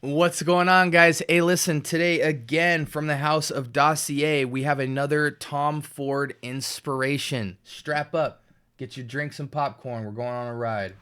What's going on, guys? Hey, listen, today again from the house of Dossier, we have another Tom Ford inspiration. Strap up, get your drinks and popcorn. We're going on a ride.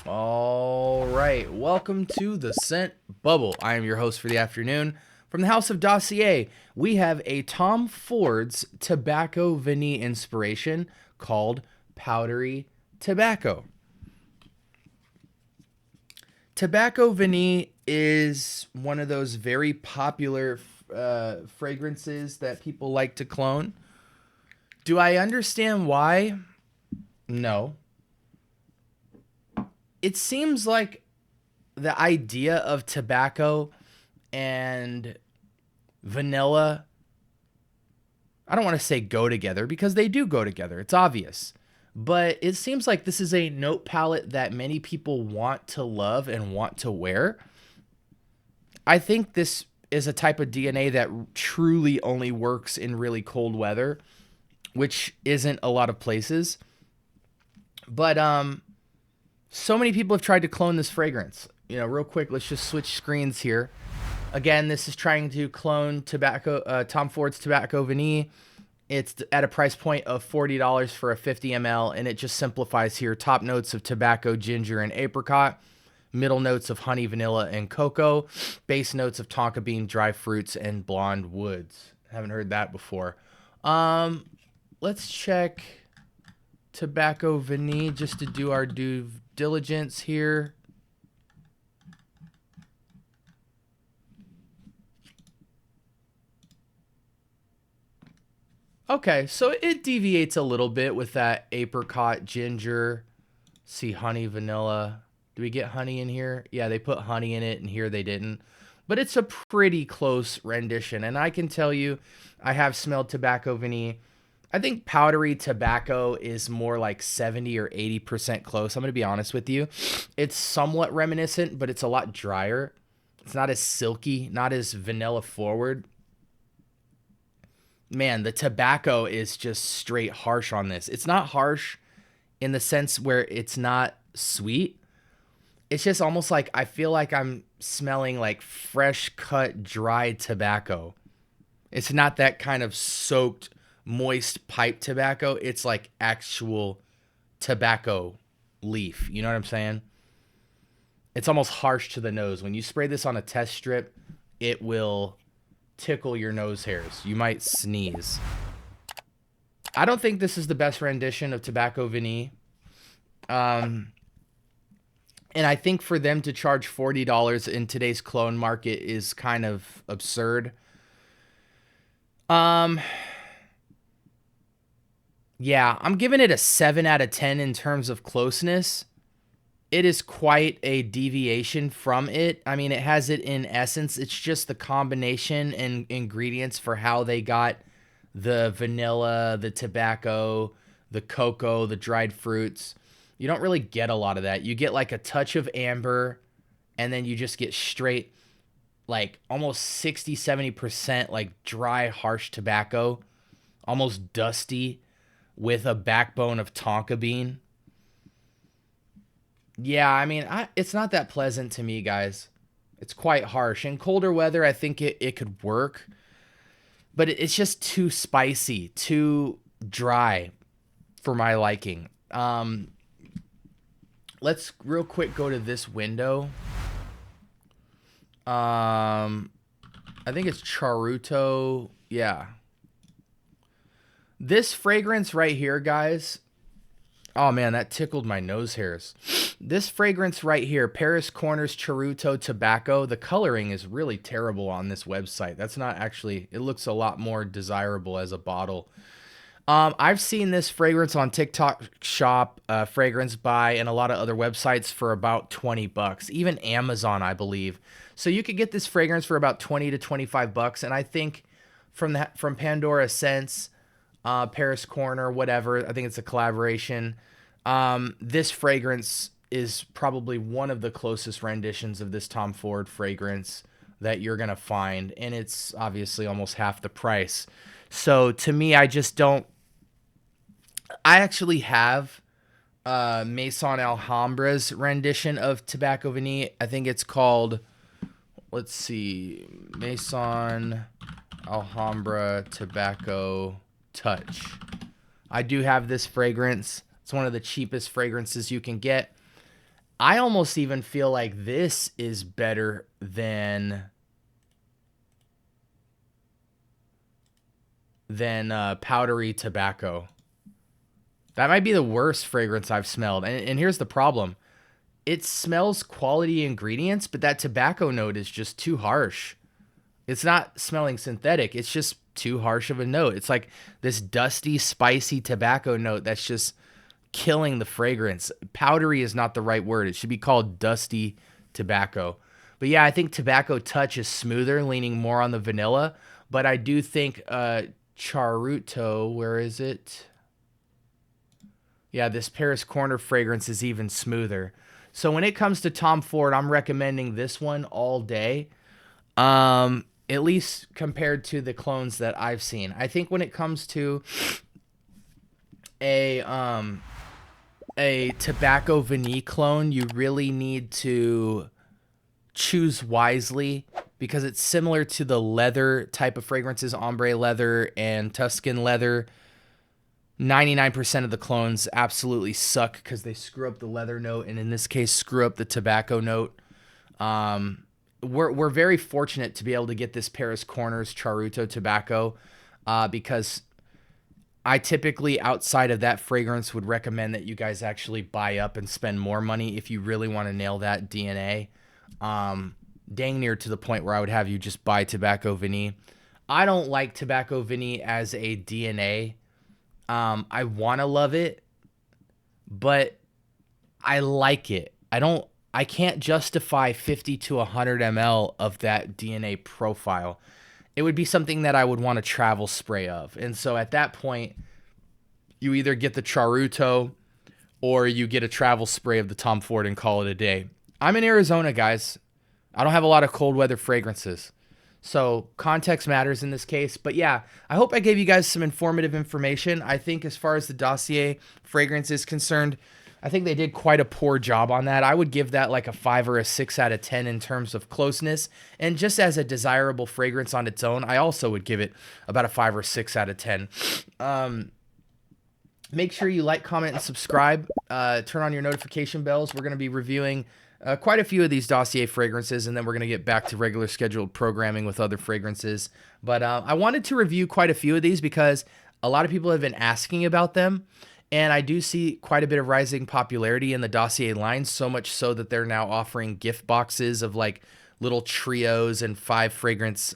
All right, welcome to the Scent Bubble. I am your host for the afternoon. From the house of Dossier, we have a Tom Ford's Tobacco Vanille inspiration called Powdery Tobacco. Tobacco Vanille is one of those very popular fragrances that people like to clone. Do I understand why? No. It seems like the idea of tobacco and vanilla, I don't want to say go together because they do go together. It's obvious. But it seems like this is a note palette that many people want to love and want to wear. I think this is a type of DNA that truly only works in really cold weather, which isn't a lot of places. But so many people have tried to clone this fragrance. Real quick, let's just switch screens here. Again, this is trying to clone Tom Ford's Tobacco Vanille. It's at a price point of $40 for a 50 ml, and it just simplifies here. Top notes of tobacco, ginger, and apricot. Middle notes of honey, vanilla, and cocoa. Base notes of tonka bean, dry fruits, and blonde woods. Haven't heard that before. Let's check Tobacco Vanille just to do our due diligence here. Okay, so it deviates a little bit with that apricot, ginger. See honey, vanilla. Do we get honey in here? Yeah, they put honey in it, and here they didn't. But it's a pretty close rendition, and I can tell you, I have smelled Tobacco Vanille. I think powdery tobacco is more like 70 or 80% close. I'm going to be honest with you. It's somewhat reminiscent, but it's a lot drier. It's not as silky, not as vanilla forward. Man, the tobacco is just straight harsh on this. It's not harsh in the sense where it's not sweet. It's just almost like I feel like I'm smelling like fresh cut dried tobacco. It's not that kind of soaked, moist pipe tobacco. It's like actual tobacco leaf. You know what I'm saying? It's almost harsh to the nose. When you spray this on a test strip, it will tickle your nose hairs. You might sneeze. I don't think this is the best rendition of Tobacco Vanille. And I think for them to charge $40 in today's clone market is kind of absurd. Yeah, I'm giving it a 7 out of 10 in terms of closeness. It is quite a deviation from it. I mean, it has it in essence. It's just the combination and ingredients for how they got the vanilla, the tobacco, the cocoa, the dried fruits. You don't really get a lot of that. You get like a touch of amber, and then you just get straight, like almost 60, 70% like dry, harsh tobacco, almost dusty with a backbone of tonka bean. Yeah, I mean, it's not that pleasant to me, guys. It's quite harsh. In colder weather, I think it could work, but it's just too spicy, too dry for my liking. Let's real quick go to this window. I think it's Charuto. Yeah. This fragrance right here, guys. Oh man, that tickled my nose hairs. This fragrance right here, Paris Corners Charuto Tobacco, the coloring is really terrible on this website. That's not actually, it looks a lot more desirable as a bottle. I've seen this fragrance on TikTok Shop, Fragrance Buy, and a lot of other websites for about 20 bucks, even Amazon, I believe. So you could get this fragrance for about 20 to 25 bucks, and I think from Pandora Scents, Paris Corner, whatever, I think it's a collaboration. This fragrance is probably one of the closest renditions of this Tom Ford fragrance that you're going to find, and it's obviously almost half the price. So to me, I just don't I actually have Maison Alhambra's rendition of Tobacco Vanille. I think it's called, let's see, Maison Alhambra Tobacco Touch. I do have this fragrance. It's one of the cheapest fragrances you can get. I almost even feel like this is better than powdery tobacco. That might be the worst fragrance I've smelled. And here's the problem. It smells quality ingredients, but that tobacco note is just too harsh. It's not smelling synthetic. It's just too harsh of a note. It's like this dusty, spicy tobacco note that's just killing the fragrance. Powdery is not the right word. It should be called dusty tobacco. But yeah, I think Tobacco Touch is smoother, leaning more on the vanilla. But I do think Charuto, where is it? Yeah, this Paris Corner fragrance is even smoother. So when it comes to Tom Ford, I'm recommending this one all day. At least compared to the clones that I've seen. I think when it comes to a Tobacco Vanille clone, you really need to choose wisely because it's similar to the leather type of fragrances, ombre leather and Tuscan leather. 99% of the clones absolutely suck because they screw up the leather note, and in this case, screw up the tobacco note. We're very fortunate to be able to get this Paris Corners Charuto tobacco because I typically, outside of that fragrance, would recommend that you guys actually buy up and spend more money if you really want to nail that DNA. Dang near to the point where I would have you just buy Tobacco Vanille. I don't like Tobacco Vanille as a DNA. I want to love it, but I like it. I can't justify 50 to 100 ml of that DNA profile. It would be something that I would want a travel spray of. And so at that point, you either get the Charuto or you get a travel spray of the Tom Ford and call it a day. I'm in Arizona, guys. I don't have a lot of cold weather fragrances. So context matters in this case. But yeah, I hope I gave you guys some informative information. I think as far as the Dossier fragrance is concerned, I think they did quite a poor job on that. I would give that like a 5 or a 6 out of 10 in terms of closeness. And just as a desirable fragrance on its own, I also would give it about a 5 or 6 out of 10. Make sure you like, comment, and subscribe. Turn on your notification bells. We're going to be reviewing quite a few of these Dossier fragrances, and then we're going to get back to regular scheduled programming with other fragrances. But I wanted to review quite a few of these because a lot of people have been asking about them, and I do see quite a bit of rising popularity in the Dossier line, so much so that they're now offering gift boxes of like little trios and 5 fragrance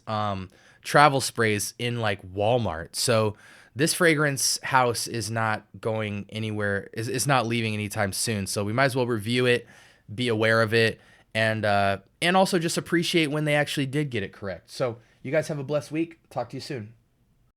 travel sprays in like Walmart. So this fragrance house is not going anywhere, is not leaving anytime soon. So we might as well review it, be aware of it, and also just appreciate when they actually did get it correct. So you guys have a blessed week. Talk to you soon.